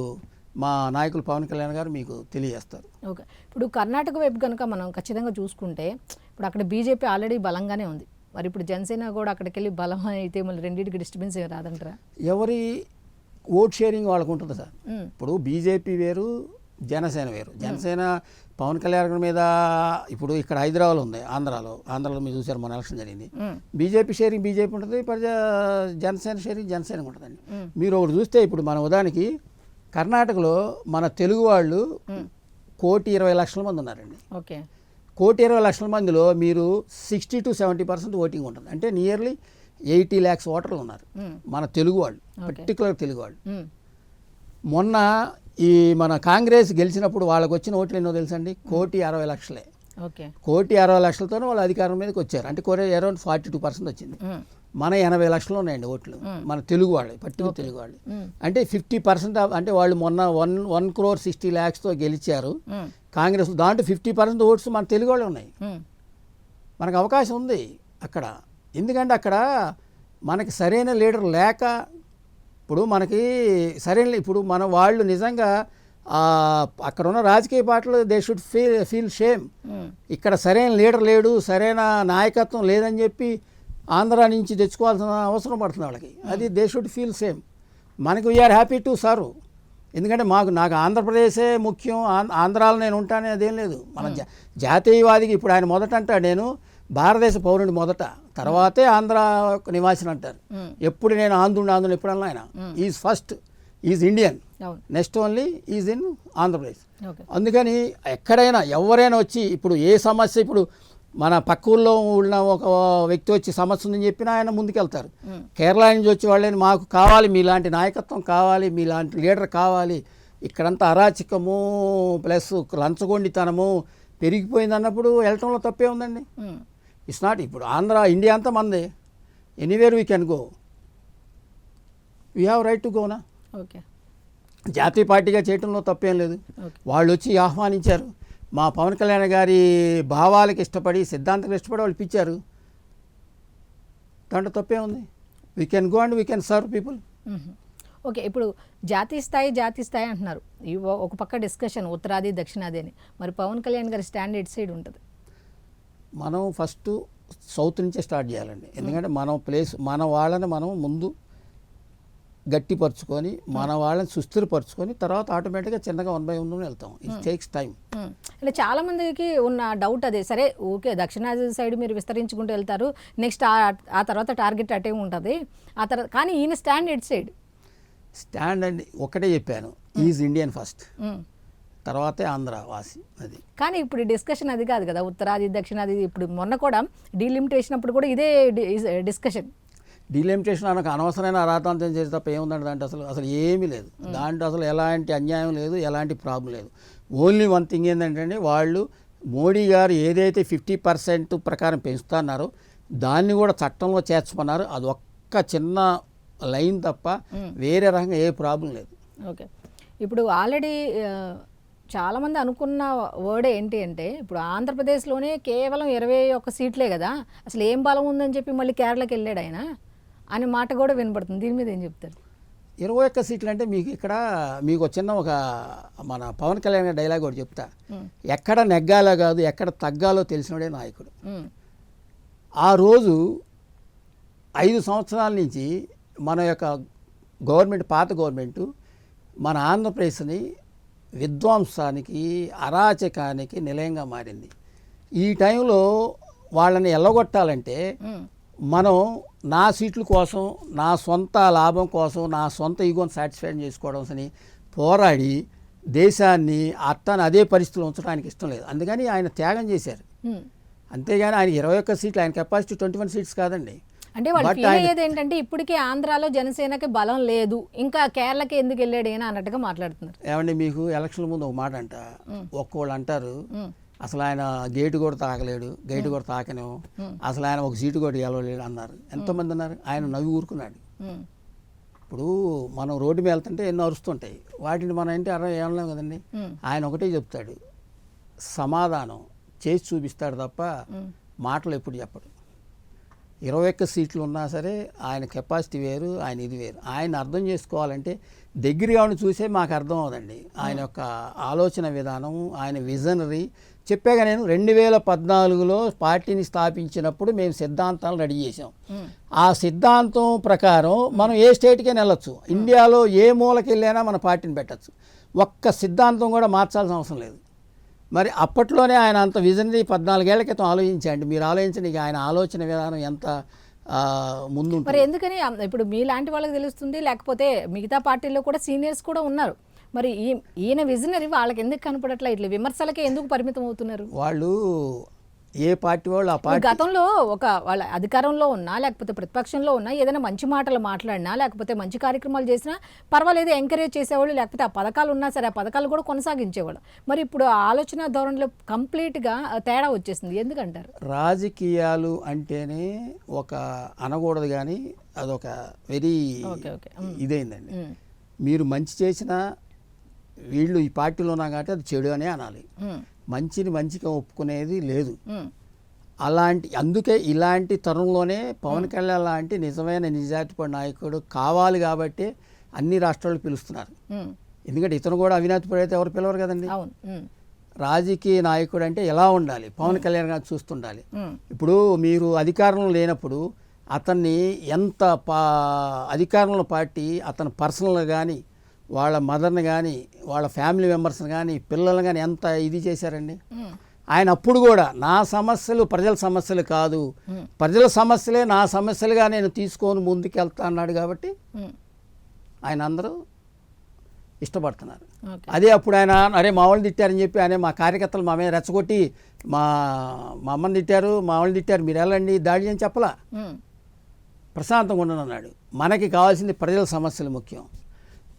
మా నాయకులు పవన్ కళ్యాణ్ గారు మీకు తెలియజేస్తారు. ఓకే. ఇప్పుడు కర్ణాటక వైపు కనుక మనం ఖచ్చితంగా చూసుకుంటే ఇప్పుడు అక్కడ బీజేపీ ఆల్రెడీ బలంగానే ఉంది. మరి ఇప్పుడు జనసేన కూడా అక్కడికి వెళ్ళి బలం అయితే మళ్ళీ రెండింటికి డిస్టర్బెన్స్ ఏమి రాదంటారా? ఎవరి ఓట్ షేరింగ్ వాళ్ళకు ఉంటుంది సార్. ఇప్పుడు బీజేపీ వేరు, జనసేన వేరు. జనసేన పవన్ కళ్యాణ్ మీద ఇప్పుడు ఇక్కడ హైదరాబాద్లో ఉంది, ఆంధ్రాలో మీరు చూసారు మన ఎలక్షన్ జరిగింది. బీజేపీ షేరింగ్ బీజేపీ ఉంటుంది, జనసేన షేరింగ్ జనసేన ఉంటుందండి. మీరు ఒకటి చూస్తే ఇప్పుడు మన ఉదాహరణకి కర్ణాటకలో మన తెలుగు వాళ్ళు 1,20,00,000 మంది ఉన్నారండి. ఓకే. 1,20,00,000 మందిలో మీరు 60 to 70% ఓటింగ్ ఉంటుంది. అంటే నియర్లీ 80 lakhs ఓటర్లు ఉన్నారు మన తెలుగు వాళ్ళు, పర్టికులర్ తెలుగు వాళ్ళు. మొన్న ఈ మన కాంగ్రెస్ గెలిచినప్పుడు వాళ్ళకి వచ్చిన ఓట్లు ఎన్నో తెలుసండి? 1,60,00,000. ఓకే. 1,60,00,000తోనే వాళ్ళు అధికారం మీదకి వచ్చారు. అంటే అరౌండ్ 42% వచ్చింది. మన 80,00,000 ఉన్నాయండి ఓట్లు మన తెలుగు వాళ్ళు, పర్టికులర్ తెలుగు వాళ్ళు. అంటే 50% అంటే వాళ్ళు మొన్న 1,60,00,000తో గెలిచారు కాంగ్రెస్. దాంట్లో 50% ఓట్స్ మన తెలుగు వాళ్ళు ఉన్నాయి. మనకు అవకాశం ఉంది అక్కడ. ఎందుకంటే అక్కడ మనకి సరైన లీడర్ లేక, ఇప్పుడు మనకి సరైన ఇప్పుడు మన వాళ్ళు నిజంగా అక్కడ ఉన్న రాజకీయ పార్టీలు దే షుడ్ ఫీల్ షేమ్. ఇక్కడ సరైన లీడర్ లేడు, సరైన నాయకత్వం లేదని చెప్పి ఆంధ్ర నుంచి తెచ్చుకోవాల్సిన అవసరం పడుతుంది వాళ్ళకి. అది దే షుడ్ ఫీల్ సేమ్. మనకి వీఆర్ హ్యాపీ టు సర్వ్. ఎందుకంటే నాకు ఆంధ్రప్రదేశే ముఖ్యం, ఆంధ్రాలో నేను ఉంటానే అదేం లేదు. మన జాతీయవాదికి ఇప్పుడు ఆయన మొదట అంటాడు నేను భారతదేశ పౌరుని మొదట, తర్వాతే ఆంధ్ర నివాసిని అంటారు. ఎప్పుడు నేను ఆంధ్రుడు ఎప్పుడన్నా ఆయన is first, is Indian, next only is in Andhra Pradesh. అందుకని ఎక్కడైనా ఎవరైనా వచ్చి ఇప్పుడు ఏ సమస్య, ఇప్పుడు మన పక్క ఊళ్ళో ఉన్న ఒక వ్యక్తి వచ్చి సమస్య ఉందని చెప్పినా ఆయన ముందుకెళ్తారు. కేరళ నుంచి వచ్చి వాళ్ళని మాకు కావాలి, మీలాంటి నాయకత్వం కావాలి, మీలాంటి లీడర్ కావాలి, ఇక్కడంతా అరాచకము ప్లస్ లంచగొండితనము పెరిగిపోయింది అన్నప్పుడు వెళ్ళటంలో తప్పే ఉందండి. It's not. ఇప్పుడు ఆంధ్ర ఇండియా అంతా మందే, anywhere we can go, we have right to gonna. Okay. జాతీయ పార్టీగా చేయటంలో తప్పేం లేదు. వాళ్ళు వచ్చి ఆహ్వానించారు, మా పవన్ కళ్యాణ్ గారి భావాలకు ఇష్టపడి సిద్ధాంతాలకు ఇష్టపడి వాళ్ళు పిచ్చారు, దాంట్లో తప్పే ఉంది. We can go and we can serve people. Okay. ఇప్పుడు జాతీయ స్థాయి అంటున్నారు. ఒక పక్క డిస్కషన్ ఉత్తరాది దక్షిణాది అని. మరి పవన్ కళ్యాణ్ గారి స్టాండ్ ఎట్ సైడ్ ఉంటుంది? మనం ఫస్ట్ సౌత్ నుంచే స్టార్ట్ చేయాలండి. ఎందుకంటే మన వాళ్ళని మనం ముందు గట్టిపరుచుకొని మన వాళ్ళని సుస్థిరపరచుకొని తర్వాత ఆటోమేటిక్గా చిన్నగా 1 by 1 వెళ్తాం. It takes time. అంటే చాలా మందికి ఉన్న డౌట్ అదే. సరే ఓకే, దక్షిణాది సైడ్ మీరు విస్తరించుకుంటూ వెళ్తారు, నెక్స్ట్ ఆ తర్వాత టార్గెట్ అటే ఉంటుంది, ఆ తర్వాత కానీ ఈయన స్టాండ్ ఎట్ సైడ్. స్టాండ్ అండి ఒకటే చెప్పాను, ఈజ్ ఇండియన్ ఫస్ట్. తర్వాతే ఆంధ్ర వాసి. అది కానీ ఇప్పుడు డిస్కషన్ అది కాదు కదా, ఉత్తరాది దక్షిణాది. ఇప్పుడు మొన్న కూడా డీలిమిటేషన్ అప్పుడు కూడా ఇదే డిస్కషన్. డీలిమిటేషన్ అనకు అనవసరమైన అరాతాంతం చేసి తప్ప ఏముందండి దాంట్లో అసలు ఏమీ లేదు. దాంట్లో అసలు ఎలాంటి అన్యాయం లేదు, ఎలాంటి ప్రాబ్లం లేదు. ఓన్లీ వన్ థింగ్ ఏంటంటే వాళ్ళు మోడీ గారు ఏదైతే 50% ప్రకారం పెంచుతున్నారో దాన్ని కూడా చట్టంలో చేర్చుకున్నారు. అది ఒక్క చిన్న లైన్ తప్ప వేరే రకంగా ఏ ప్రాబ్లం లేదు. ఓకే, ఇప్పుడు ఆల్రెడీ చాలామంది అనుకున్న వర్డ్ ఏంటి అంటే, ఇప్పుడు ఆంధ్రప్రదేశ్లోనే కేవలం 21 సీట్లే కదా, అసలు ఏం బలం ఉందని చెప్పి మళ్ళీ కేరళకి వెళ్ళాడు ఆయన అనే మాట కూడా వినపడుతుంది. దీని మీద ఏం చెప్తారు? 21 సీట్లు అంటే మీకు ఇక్కడ మీకు చిన్న ఒక మన పవన్ కళ్యాణ్ గారి డైలాగ్ ఒకటి చెప్తా. ఎక్కడ నెగ్గాలో కాదు ఎక్కడ తగ్గాలో తెలిసినోడే నాయకుడు. ఆ రోజు 5 సంవత్సరాల నుంచి మన యొక్క గవర్నమెంట్, పాత గవర్నమెంటు మన ఆంధ్రప్రదేశ్ని విధ్వంసానికి, అరాచకానికి నిలయంగా మారింది. ఈ టైంలో వాళ్ళని ఎల్లగొట్టాలంటే మనం నా సీట్ల కోసం, నా సొంత లాభం కోసం, నా సొంత ఈగోని సాటిస్ఫై చేసుకోవడం అని పోరాడి దేశాన్ని అట్టాన్ని అదే పరిస్థితిలో ఉంచడానికి ఇష్టం లేదు. అందుకని ఆయన త్యాగం చేశారు. అంతేగాని ఆయన 21 సీట్లు, ఆయన కెపాసిటీ 21 సీట్స్ కాదండి. అంటే వాళ్ళు ఫీల్ అయ్యేది ఏంటంటే ఇప్పటికీ ఆంధ్రాలో జనసేనకి బలం లేదు, ఇంకా కేరళకి ఎందుకు వెళ్ళాడు అయినా అన్నట్టుగా మాట్లాడుతున్నారు. ఏమండి మీకు ఎలక్షన్ ముందు ఒక మాట అంట, ఒక్కోళ్ళు అంటారు అసలు ఆయన గేటు కూడా తాకలేడు, గేటు కూడా తాకనేమో, అసలు ఆయన ఒక సీటు కూడా గెలవలేడు అన్నారు. ఎంతోమంది అన్నారు. ఆయన నవ్వి ఊరుకున్నాడు. ఇప్పుడు మనం రోడ్డు మీద వెళ్తుంటే ఎన్నో అరుస్తుంటాయి, వాటిని మనం ఏంటి ఏమలేం కదండి. ఆయన ఒకటే చెప్తాడు, సమాధానం చేసి చూపిస్తాడు తప్ప మాటలు ఎప్పుడు చెప్పడు. 21 సీట్లు ఉన్నా సరే ఆయన కెపాసిటీ వేరు, ఆయన ఇది వేరు. ఆయన అర్థం చేసుకోవాలంటే దగ్గరగా ఉండి చూసే మాకు అర్థం అవుదండి ఆయన యొక్క ఆలోచన విధానం, ఆయన విజనరీ. చెప్పాగా నేను 2014లో పార్టీని స్థాపించినప్పుడు మేము సిద్ధాంతాలు రెడీ చేసాం. ఆ సిద్ధాంతం ప్రకారం మనం ఏ స్టేట్కైనా వెళ్ళొచ్చు, ఇండియాలో ఏ మూలకి వెళ్ళైనా మన పార్టీని పెట్టచ్చు. ఒక్క సిద్ధాంతం కూడా మార్చాల్సిన అవసరం లేదు. మరి అప్పట్లోనే ఆయన అంత విజనరీ 14 ఏళ్ల క్రితం ఆలోచించండి. మీరు ఆలోచించండి ఆయన ఆలోచన విధానం ఎంత ముందు. మరి ఎందుకని ఇప్పుడు మీలాంటి వాళ్ళకి తెలుస్తుంది, లేకపోతే మిగతా పార్టీల్లో కూడా సీనియర్స్ కూడా ఉన్నారు, మరి ఈయన విజనరీ వాళ్ళకి ఎందుకు కనపడట్లా? ఇట్లా విమర్శలకే ఎందుకు పరిమితం అవుతున్నారు? వాళ్ళు ఏ పార్టీ వాళ్ళు ఆ పార్టీ గతంలో ఒక వాళ్ళ అధికారంలో ఉన్నా లేకపోతే ప్రతిపక్షంలో ఉన్నా ఏదైనా మంచి మాటలు మాట్లాడినా లేకపోతే మంచి కార్యక్రమాలు చేసినా పర్వాలేదు, ఎంకరేజ్ చేసేవాళ్ళు, లేకపోతే ఆ పథకాలు ఉన్నా సరే ఆ పథకాలు కూడా కొనసాగించేవాళ్ళు. మరి ఇప్పుడు ఆలోచన ధోరణిలో కంప్లీట్గా తేడా వచ్చేసింది. ఎందుకంటారు? రాజకీయాలు అంటేనే ఒక అనకూడదు కానీ అదొక వెరీ ఇదైందండి. మీరు మంచి చేసినా వీళ్ళు ఈ పార్టీలో ఉన్నా కాబట్టి అది చెడు అనే అనాలి. మంచిని మంచిగా ఒప్పుకునేది లేదు. అందుకే ఇలాంటి తరుణంలోనే పవన్ కళ్యాణ్ లాంటి నిజమైన నిజాయితీపడి నాయకుడు కావాలి కాబట్టి అన్ని రాష్ట్రాలు పిలుస్తున్నారు. ఎందుకంటే ఇతను కూడా అవినాతిపడి అయితే ఎవరు పిలవరు కదండి. రాజకీయ నాయకుడు అంటే ఎలా ఉండాలి, పవన్ కళ్యాణ్ గారు చూస్తుండాలి. ఇప్పుడు మీరు అధికారంలో లేనప్పుడు అతన్ని ఎంత అధికారంలో పార్టీ అతను పర్సనల్గా కానీ, వాళ్ళ మదర్ని కానీ, వాళ్ళ ఫ్యామిలీ మెంబర్స్ని కానీ, పిల్లల్ని కానీ ఎంత ఇది చేశారండి. ఆయన అప్పుడు కూడా నా సమస్యలు ప్రజల సమస్యలు కాదు, ప్రజల సమస్యలే నా సమస్యలుగా నేను తీసుకొని ముందుకెళ్తా అన్నాడు. కాబట్టి ఆయన అందరూ ఇష్టపడుతున్నారు. అదే అప్పుడు ఆయన అరే మా వాళ్ళు తిట్టారని చెప్పి ఆయన మా కార్యకర్తలు మా మీద రెచ్చగొట్టి మా అమ్మని తిట్టారు, మా వాళ్ళు తిట్టారు, మీరు వెళ్ళండి దాడి అని చెప్పలా, ప్రశాంతంగా ఉండనన్నాడు. మనకి కావాల్సింది ప్రజల సమస్యలు ముఖ్యం.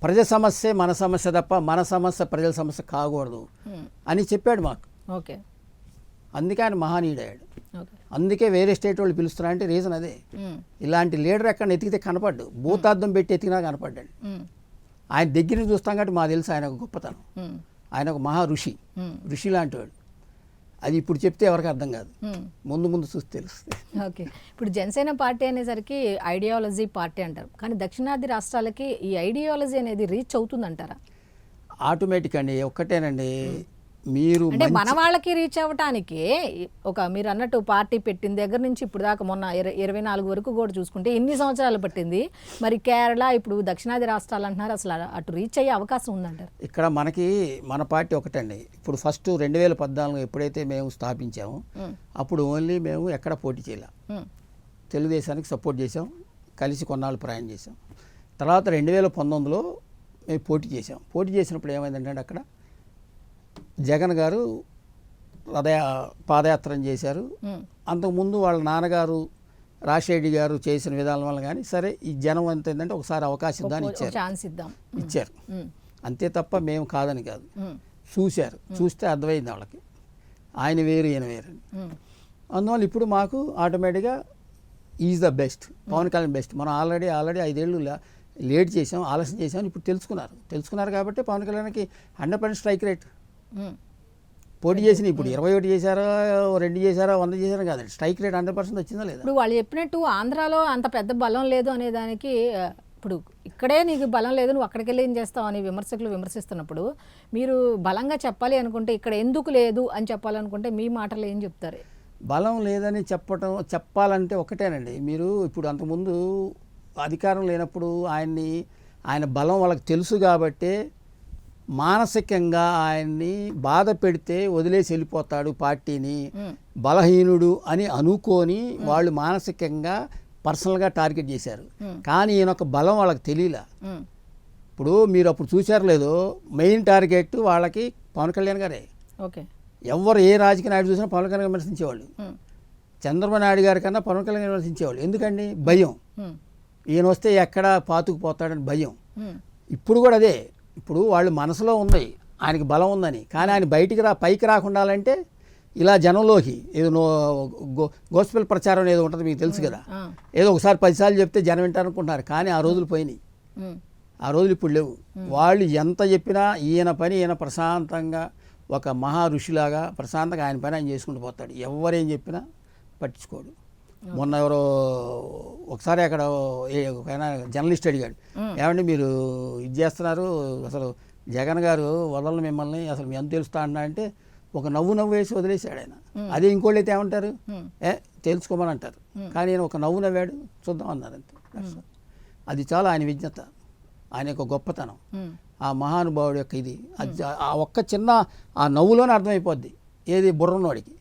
ప్రజల సమస్య మన సమస్య తప్ప మన సమస్య ప్రజల సమస్య కాకూడదు అని చెప్పాడు మాకు. ఓకే, అందుకే ఆయన మహానీయుడయ్యాడు. అందుకే వేరే స్టేట్ వాళ్ళు పిలుస్తున్నారంటే రీజన్ అదే. ఇలాంటి లీడర్ ఎక్కడ ఎతికితే కనపడ్డు, భూతార్థం పెట్టి ఎతికినా కనపడ్డాడు. ఆయన దగ్గర చూస్తాం కాబట్టి మాకు తెలుసు ఆయన ఒక గొప్పతనం. ఆయన ఒక మహా ఋషి లాంటి వాడు. అది ఇప్పుడు చెప్తే ఎవరికి అర్థం కాదు, ముందు ముందు చూసి తెలుస్తుంది. ఓకే, ఇప్పుడు జనసేన పార్టీ అనేసరికి ఐడియాలజీ పార్టీ అంటారు, కానీ దక్షిణాది రాష్ట్రాలకి ఈ ఐడియాలజీ అనేది రీచ్ అవుతుందంటారా? ఆటోమేటిక్ అండి, ఒక్కటేనండి. మీరు అంటే మన వాళ్ళకి రీచ్ అవ్వటానికి మీరు అన్నట్టు పార్టీ పెట్టిన దగ్గర నుంచి ఇప్పుడు దాకా మొన్న 24 వరకు కూడా చూసుకుంటే ఎన్ని సంవత్సరాలు పట్టింది. మరి కేరళ, ఇప్పుడు దక్షిణాది రాష్ట్రాలు అంటున్నారు, అసలు అటు రీచ్ అయ్యే అవకాశం ఉందంటారు? ఇక్కడ మన పార్టీ ఒకటండి. ఇప్పుడు ఫస్ట్ 2014 ఎప్పుడైతే మేము స్థాపించామో అప్పుడు ఓన్లీ మేము ఎక్కడ పోటీ చేయలే, తెలుగుదేశానికి సపోర్ట్ చేసాం, కలిసి కొన్నాళ్ళు ప్రయాణం చేసాం. తర్వాత 2019లో మేము పోటీ చేసాం. పోటీ చేసినప్పుడు ఏమైందంటే అక్కడ జగన్ గారు పాదయాత్ర చేశారు. అంతకుముందు వాళ్ళ నాన్నగారు రాజశేఖర్ గారు చేసిన విధానం వల్ల కానీ సరే ఈ జనం అంత ఏంటంటే ఒకసారి అవకాశం ఇద్దామని ఇచ్చారు. అంతే తప్ప మేము కాదని కాదు. చూశారు, చూస్తే అర్థమైంది వాళ్ళకి ఆయన వేరు ఈయన వేరు అని. అందువల్ల ఇప్పుడు మాకు ఆటోమేటిక్గా is the best, Pawan Kalyan best. మనం ఆల్రెడీ 5 ఏళ్ళు లేట్ చేసాం, ఆలస్యం చేసాం. ఇప్పుడు తెలుసుకున్నారు కాబట్టి పవన్ కళ్యాణ్కి 100% స్ట్రైక్ రేట్. పోటీ చేసిన ఇప్పుడు 21 చేశారా, 2 చేశారా, 100 చేశారా కాదండి, స్ట్రైక్ రేట్ 100% వచ్చిందా లేదా? ఇప్పుడు వాళ్ళు చెప్పినట్టు ఆంధ్రాలో అంత పెద్ద బలం లేదు అనే దానికి ఇప్పుడు ఇక్కడే నీకు బలం లేదు, నువ్వు అక్కడికి వెళ్ళి ఏం చేస్తావు అని విమర్శకులు విమర్శిస్తున్నప్పుడు మీరు బలంగా చెప్పాలి అనుకుంటే ఇక్కడ ఎందుకు లేదు అని చెప్పాలనుకుంటే మీ మాటలు ఏం చెప్తారు? బలం లేదని చెప్పాలంటే ఒకటేనండి. మీరు ఇప్పుడు అంతకుముందు అధికారం లేనప్పుడు ఆయన బలం వాళ్ళకి తెలుసు కాబట్టే మానసికంగా ఆయన్ని బాధ పెడితే వదిలేసి వెళ్ళిపోతాడు పార్టీని, బలహీనుడు అని అనుకొని వాళ్ళు మానసికంగా పర్సనల్గా టార్గెట్ చేశారు. కానీ ఈయన ఒక బలం వాళ్ళకి తెలియలే. ఇప్పుడు మీరు అప్పుడు చూశారు లేదో, మెయిన్ టార్గెట్ వాళ్ళకి పవన్ కళ్యాణ్ గారే. ఓకే, ఎవరు ఏ రాజకీయ నాయుడు చూసినా పవన్ కళ్యాణ్ విమర్శించేవాళ్ళు. చంద్రబాబు నాయుడు గారి కన్నా పవన్ కళ్యాణ్ విమర్శించేవాళ్ళు. ఎందుకండి? భయం. ఈయన వస్తే ఎక్కడ పాతుకుపోతాడని భయం. ఇప్పుడు కూడా అదే. ఇప్పుడు వాళ్ళు మనసులో ఉంది ఆయనకి బలం ఉందని, కానీ ఆయన పైకి రాకుండా అంటే ఇలా జనంలోకి ఏదో గోస్పెల్ ప్రచారం ఏదో ఉంటుంది మీకు తెలుసు కదా, ఏదో ఒకసారి 10 సార్లు చెప్తే జనం వింటారనుకుంటున్నారు. కానీ ఆ రోజులు పోయినాయి, ఆ రోజులు ఇప్పుడు లేవు. వాళ్ళు ఎంత చెప్పినా ఈయన ప్రశాంతంగా ఒక మహా ఋషిలాగా ప్రశాంతంగా ఆయన పని ఆయన చేసుకుంటూ పోతాడు. ఎవరేం చెప్పినా పట్టించుకోడు. మొన్న ఎవరో ఒకసారి అక్కడ జర్నలిస్ట్ అడిగాడు, ఏమండి మీరు ఇది చేస్తున్నారు, అసలు జగన్ గారు వదలను మిమ్మల్ని, అసలు మీ ఎంత తెలుస్తా అన్నా అంటే ఒక నవ్వు వేసి వదిలేశాడు ఆయన. అదే ఇంకోళ్ళు అయితే ఏమంటారు, తెలుసుకోమని అంటారు. కానీ నేను ఒక నవ్వు నవ్వాడు, చూద్దాం అన్నారు అంతే. అది చాలా ఆయన విజ్ఞత, ఆయన యొక్క గొప్పతనం, ఆ మహానుభావుడు యొక్క ఇది. ఆ ఒక్క చిన్న ఆ నవ్వులోనే అర్థమైపోద్ది ఏది బుర్రన్నోడికి.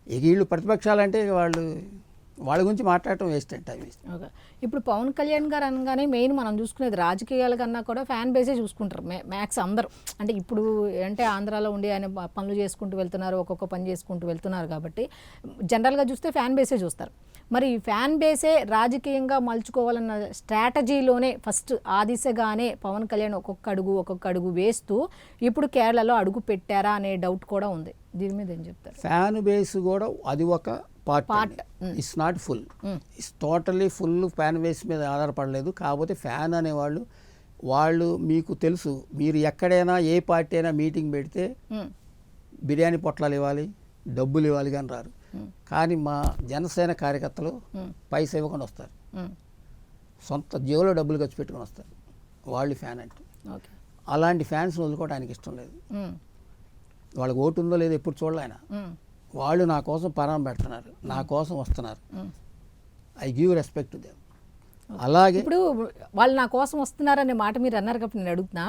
ఇక వీళ్ళు ప్రతిపక్షాలంటే వాళ్ళ గురించి మాట్లాడటం వేస్ట్ అంటే టైం వేస్ట్. ఓకే, ఇప్పుడు పవన్ కళ్యాణ్ గారు అనగానే మెయిన్ మనం చూసుకునేది రాజకీయాల కన్నా కూడా ఫ్యాన్ బేసే చూసుకుంటారు మ్యాక్స్ అందరూ. అంటే ఇప్పుడు అంటే ఆంధ్రాలో ఉండి ఆయన పనులు చేసుకుంటూ వెళ్తున్నారు, ఒక్కొక్క పని చేసుకుంటూ వెళ్తున్నారు కాబట్టి జనరల్గా చూస్తే ఫ్యాన్ బేసే చూస్తారు. మరి ఫ్యాన్ బేసే రాజకీయంగా మలుచుకోవాలన్న స్ట్రాటజీలోనే ఫస్ట్ ఆ దిశగానే పవన్ కళ్యాణ్ ఒక్కొక్క అడుగు వేస్తూ ఇప్పుడు కేరళలో అడుగు పెట్టారా అనే డౌట్ కూడా ఉంది. దీని మీద ఏం చెప్తారు? ఫ్యాన్ బేస్ కూడా అది ఒక part, it's not full, it's totally full fan base మీద ఆధారపడలేదు. కాకపోతే ఫ్యాన్ అనేవాళ్ళు మీకు తెలుసు, మీరు ఎక్కడైనా ఏ పార్టీ అయినా మీటింగ్ పెడితే బిర్యానీ పొట్లాలు ఇవ్వాలి, డబ్బులు ఇవ్వాలి కానీ రారు. కానీ మా జనసేన కార్యకర్తలు పైసా ఇవ్వకుండా వస్తారు, సొంత జేబులో డబ్బులు ఖర్చు పెట్టుకొని వస్తారు. వాళ్ళు ఫ్యాన్ అంటే అలాంటి ఫ్యాన్స్ వదులుకోవడానికి ఇష్టం లేదు. వాళ్ళకి ఓటు ఉందో లేదో ఎప్పుడు చూడలే ఆయన. వాళ్ళు నా కోసం పరామం పెడుతున్నారు, నా కోసం వస్తున్నారు. I give respect to them. అలాగే ఇప్పుడు వాళ్ళు నా కోసం వస్తున్నారనే మాట మీరు అన్నారు కాబట్టి నేను అడుగుతున్నా,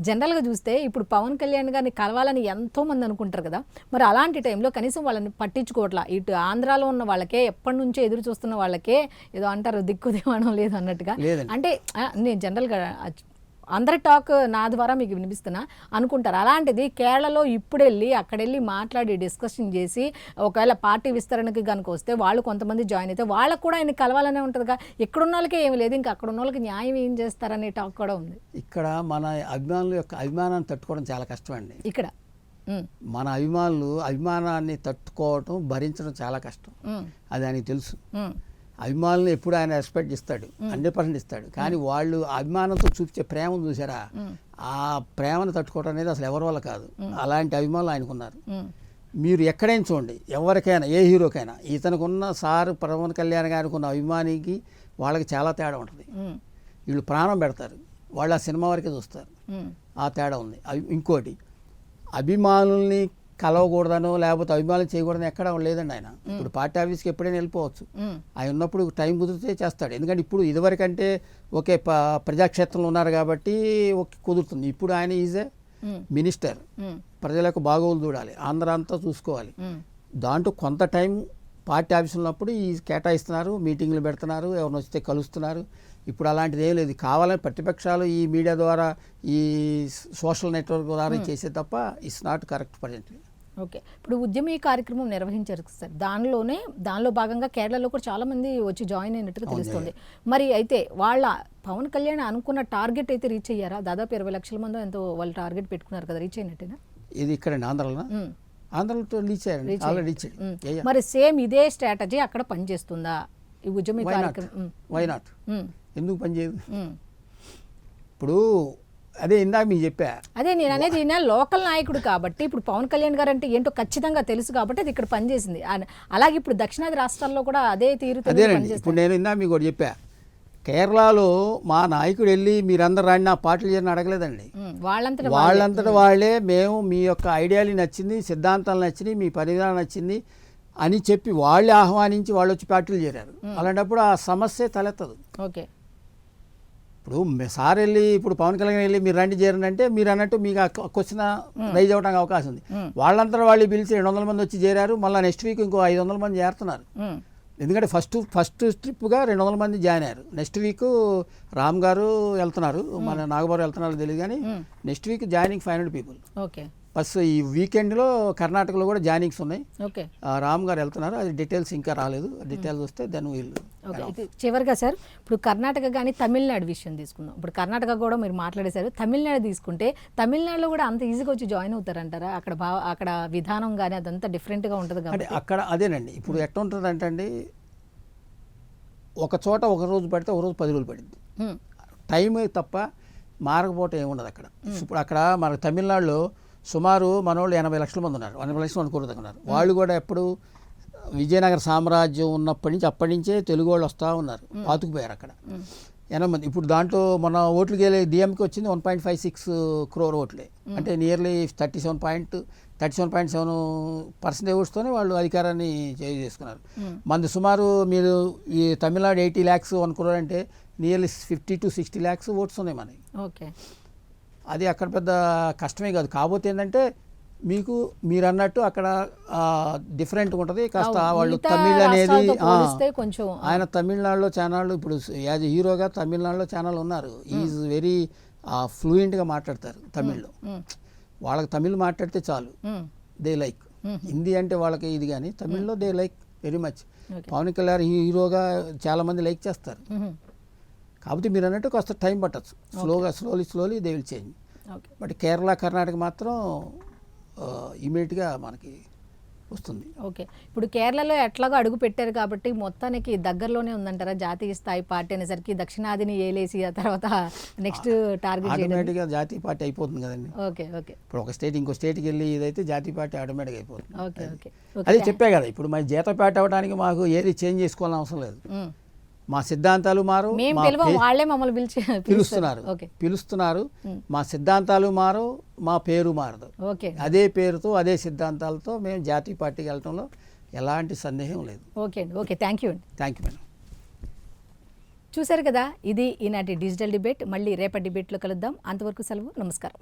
జనరల్గా చూస్తే ఇప్పుడు పవన్ కళ్యాణ్ గారిని కలవాలని ఎంతోమంది అనుకుంటారు కదా, మరి అలాంటి టైంలో కనీసం వాళ్ళని పట్టించుకోవట్లా. ఇటు ఆంధ్రాలో ఉన్న వాళ్ళకే, ఎప్పటి నుంచో ఎదురు చూస్తున్న వాళ్ళకే ఏదో అంటారు దిక్కు దేవడం లేదు అన్నట్టుగా. అంటే నేను జనరల్గా అందరి టాక్ నా ద్వారా మీకు వినిపిస్తున్నా అనుకుంటారు. అలాంటిది కేరళలో ఇప్పుడు అక్కడెళ్ళి మాట్లాడి డిస్కషన్ చేసి ఒకవేళ పార్టీ విస్తరణకి కనుక వస్తే వాళ్ళు కొంతమంది జాయిన్ అయితే వాళ్ళకు కూడా ఆయన కలవాలనే ఉంటుందిగా. ఇక్కడున్న వాళ్ళకే ఏమి లేదు, ఇంకా అక్కడ ఉన్న వాళ్ళకి న్యాయం ఏం చేస్తారనే టాక్ కూడా ఉంది. ఇక్కడ మన అభిమానుల యొక్క అభిమానాన్ని తట్టుకోవడం చాలా కష్టం అండి. ఇక్కడ మన అభిమానాన్ని తట్టుకోవటం, భరించడం చాలా కష్టం. అది ఆయనకి తెలుసు. అభిమానులను ఎప్పుడు ఆయన రెస్పెక్ట్ ఇస్తాడు, 100% ఇస్తాడు. కానీ వాళ్ళు అభిమానంతో చూపించే ప్రేమను చూసారా, ఆ ప్రేమను తట్టుకోవడం అనేది అసలు ఎవరి వల్ల కాదు. అలాంటి అభిమానులు ఆయనకున్నారు. మీరు ఎక్కడైనా చూడండి, ఎవరికైనా ఏ హీరోకైనా ఇతనుకున్న పవన్ కళ్యాణ్ గారికి ఉన్న అభిమానికి వాళ్ళకి చాలా తేడా ఉంటుంది. వీళ్ళు ప్రాణం పెడతారు, వాళ్ళు ఆ సినిమా వరకే చూస్తారు. ఆ తేడా ఉంది. ఇంకోటి, అభిమానుల్ని కలవకూడదనో లేకపోతే అభిమానులు చేయకూడదని ఎక్కడ లేదండి. ఆయన ఇప్పుడు పార్టీ ఆఫీస్కి ఎప్పుడైనా వెళ్ళిపోవచ్చు. ఆయన ఉన్నప్పుడు టైం కుదిరితే చేస్తాడు. ఎందుకంటే ఇప్పుడు ఇదివరకంటే ఓకే ప్రజాక్షేత్రంలో ఉన్నారు కాబట్టి ఓకే కుదురుతుంది. ఇప్పుడు ఆయన ఈజ్ ఏ మినిస్టర్, ప్రజలకు బాగోగులు చూడాలి, ఆంధ్ర అంతా చూసుకోవాలి. దాంట్లో కొంత టైం పార్టీ ఆఫీస్ ఉన్నప్పుడు ఈ కేటాయిస్తున్నారు, మీటింగ్లు పెడుతున్నారు, ఎవరిని వస్తే కలుస్తున్నారు. ఇప్పుడు అలాంటిది ఏం లేదు. కావాలని ప్రతిపక్షాలు ఈ మీడియా ద్వారా, ఈ సోషల్ నెట్వర్క్ ద్వారా చేసే తప్ప it's not correct presently. Okay, ఇప్పుడు ఉద్యమీ కార్యక్రమం నిర్వహించారు సార్, దానిలో భాగంగా కేరళలో కూడా చాలా మంది వచ్చి జాయిన్ అయినట్టుగా తెలుస్తుంది. మరి అయితే వాళ్ళ పవన్ కళ్యాణ్ అనుకున్న టార్గెట్ అయితే రీచ్ అయ్యారా? దాదాపు 20 లక్షల మంది ఎంతో వాళ్ళు టార్గెట్ పెట్టుకున్నారు కదా, రీచ్ అయినట్టేనా? ఇది ఇక్కడండి ఆంధ్రలో రీచ్ అయ్యారండి, ఆల్రెడీ రీచ్ అయ్యారు. మరి సేమ్ ఇదే స్ట్రాటజీ అక్కడ పనిచేస్తుందా ఈ ఉద్యమీ కార్యక్రమం? వై నాట్, ఎందుకు పనిచేయదు? ఇప్పుడు అదే ఇందాక మీకు చెప్పా, అదే నేను అనేది, ఈయన లోకల్ నాయకుడు కాబట్టి ఇప్పుడు పవన్ కళ్యాణ్ గారు అంటే ఏంటో ఖచ్చితంగా తెలుసు కాబట్టి అది ఇక్కడ పనిచేసింది. అలాగే ఇప్పుడు దక్షిణాది రాష్ట్రాల్లో కూడా అదే తీరు అదేనండి. ఇప్పుడు నేను ఇందాక మీకు ఒకటి చెప్పా, కేరళలో మా నాయకుడు వెళ్ళి మీరందరూ రాండి నా పార్టీలు చేయని అడగలేదండి. వాళ్ళంతటా వాళ్ళే మేము మీ యొక్క ఐడియాలు నచ్చింది, సిద్ధాంతాలు నచ్చినాయి, మీ పరిధానం నచ్చింది అని చెప్పి వాళ్ళే ఆహ్వానించి వాళ్ళు వచ్చి పార్టీలు చేరారు. అలాంటప్పుడు ఆ సమస్య తలెత్తదు. ఓకే, ఇప్పుడు సార్ వెళ్ళి ఇప్పుడు పవన్ కళ్యాణ్ వెళ్ళి మీరు రండి చేరండి అంటే మీరు అన్నట్టు మీకు ఆ క్వశ్చన్ రైజ్ అవ్వడానికి అవకాశం ఉంది. వాళ్ళంతా వాళ్ళు పిలిచి 200 మంది వచ్చి చేరారు. మళ్ళీ నెక్స్ట్ వీక్ ఇంకో 500 మంది చేరుతున్నారు. ఎందుకంటే ఫస్ట్ ట్రిప్గా 200 మంది జాయిన్ అయ్యారు. నెక్స్ట్ వీక్ రామ్ గారు వెళ్తున్నారు, మన నాగబాబు వెళ్తున్నారు తెలియదు, కానీ next week joining 500 people. Okay, plus ఈ వీకెండ్లో కర్ణాటకలో కూడా జాయినింగ్స్ ఉన్నాయి. ఓకే, రామ్ గారు వెళ్తున్నారు. అది డీటెయిల్స్ ఇంకా రాలేదు, డీటెయిల్స్ వస్తే దాన్ని వీళ్ళు. ఓకే, చివరిగా సార్ ఇప్పుడు కర్ణాటక కానీ తమిళనాడు విషయం తీసుకుందాం. ఇప్పుడు కర్ణాటక కూడా మీరు మాట్లాడేశారు, తమిళనాడు తీసుకుంటే తమిళనాడులో కూడా అంత ఈజీగా వచ్చి జాయిన్ అవుతారంటారా? అక్కడ విధానం కానీ అదంతా డిఫరెంట్గా ఉంటుంది కాబట్టి అక్కడ అదేనండి. ఇప్పుడు ఎట్లా ఉంటుంది అంటే అండి, ఒక చోట ఒక రోజు పడితే ఒక రోజు 10 రోజులు పడింది. టైం తప్ప మారకపోవటం ఏముండదు అక్కడ. ఇప్పుడు అక్కడ మనకు తమిళనాడులో సుమారు మనోళ్ళు 80 లక్షల మంది ఉన్నారు, 80 లక్షల మంది ఉన్నారు. వాళ్ళు కూడా ఎప్పుడు విజయనగర సామ్రాజ్యం ఉన్నప్పటి నుంచి అప్పటి నుంచే తెలుగు వాళ్ళు వస్తూ ఉన్నారు, పాతుకుపోయారు అక్కడ 80 మంది. ఇప్పుడు దాంట్లో మన ఓట్లకి వెళ్ళి డిఎంకి వచ్చింది 1.56 crore ఓట్లే, అంటే నియర్లీ 37.7% ఓట్స్తోనే వాళ్ళు అధికారాన్ని చేసుకున్నారు. మంది సుమారు మీరు ఈ తమిళనాడు 80 lakhs 1 crore అంటే నియర్లీ 50 to 60 lakhs ఓట్స్ ఉన్నాయి మనకి. ఓకే, అది అక్కడ పెద్ద కష్టమే కాదు. కాకపోతే ఏంటంటే మీరు అన్నట్టు అక్కడ డిఫరెంట్గా ఉంటుంది కాస్త. వాళ్ళు తమిళ్ అనేది ఆయన తమిళనాడులో ఛానళ్ళు ఇప్పుడు యాజ్ హీరోగా తమిళనాడులో ఛానల్ ఉన్నారు. ఈజ్ వెరీ ఫ్లూయెంట్గా మాట్లాడతారు తమిళ్లో. వాళ్ళకి తమిళ్ మాట్లాడితే చాలు, దే లైక్. హిందీ అంటే వాళ్ళకి ఇది, కానీ తమిళ్లో they like very much. Pawan Kalyan హీరోగా చాలామంది లైక్ చేస్తారు. కాబట్టి మీరు అన్నట్టు కాస్త టైం పట్టచ్చు, slowly they will change. But Kerala Karnataka మాత్రం ఇమీడియట్గా మనకి వస్తుంది. ఓకే, ఇప్పుడు కేరళలో ఎట్లాగో అడుగు పెట్టారు కాబట్టి మొత్తానికి దగ్గరలోనే ఉందంటారా జాతీయ స్థాయి పార్టీ అనేసరికి? దక్షిణాదిని ఏలేసి ఆ తర్వాత నెక్స్ట్ టార్గెట్ ఆటోమేటిక్గా జాతీయ పార్టీ అయిపోతుంది కదండి. ఓకే, ఓకే, ఇప్పుడు ఒక స్టేట్ ఇంకో స్టేట్కి వెళ్ళి ఇదైతే జాతీయ పార్టీ ఆటోమేటిక్గా అయిపోతుంది. ఓకే, ఓకే, అదే చెప్పే కదా, ఇప్పుడు మన జీతపాట అవ్వడానికి మాకు ఏది చేంజ్ చేసుకోవాలని అవసరం లేదు. మా సిద్ధాంతాలు మారు, పిలుస్తున్నారు. మా సిద్ధాంతాలు మారు, మా పేరు మారదు. అదే పేరుతో అదే సిద్ధాంతాలతో మేము జాతీయ పార్టీకి వెళ్ళటంలో ఎలాంటి సందేహం లేదు. ఓకే అండి, ఓకే, థ్యాంక్ యూ మేడం. చూశారు కదా, ఇది ఈనాటి డిజిటల్ డిబేట్. మళ్ళీ రేపటి డిబేట్లో కలుద్దాం. అంతవరకు సెలవు, నమస్కారం.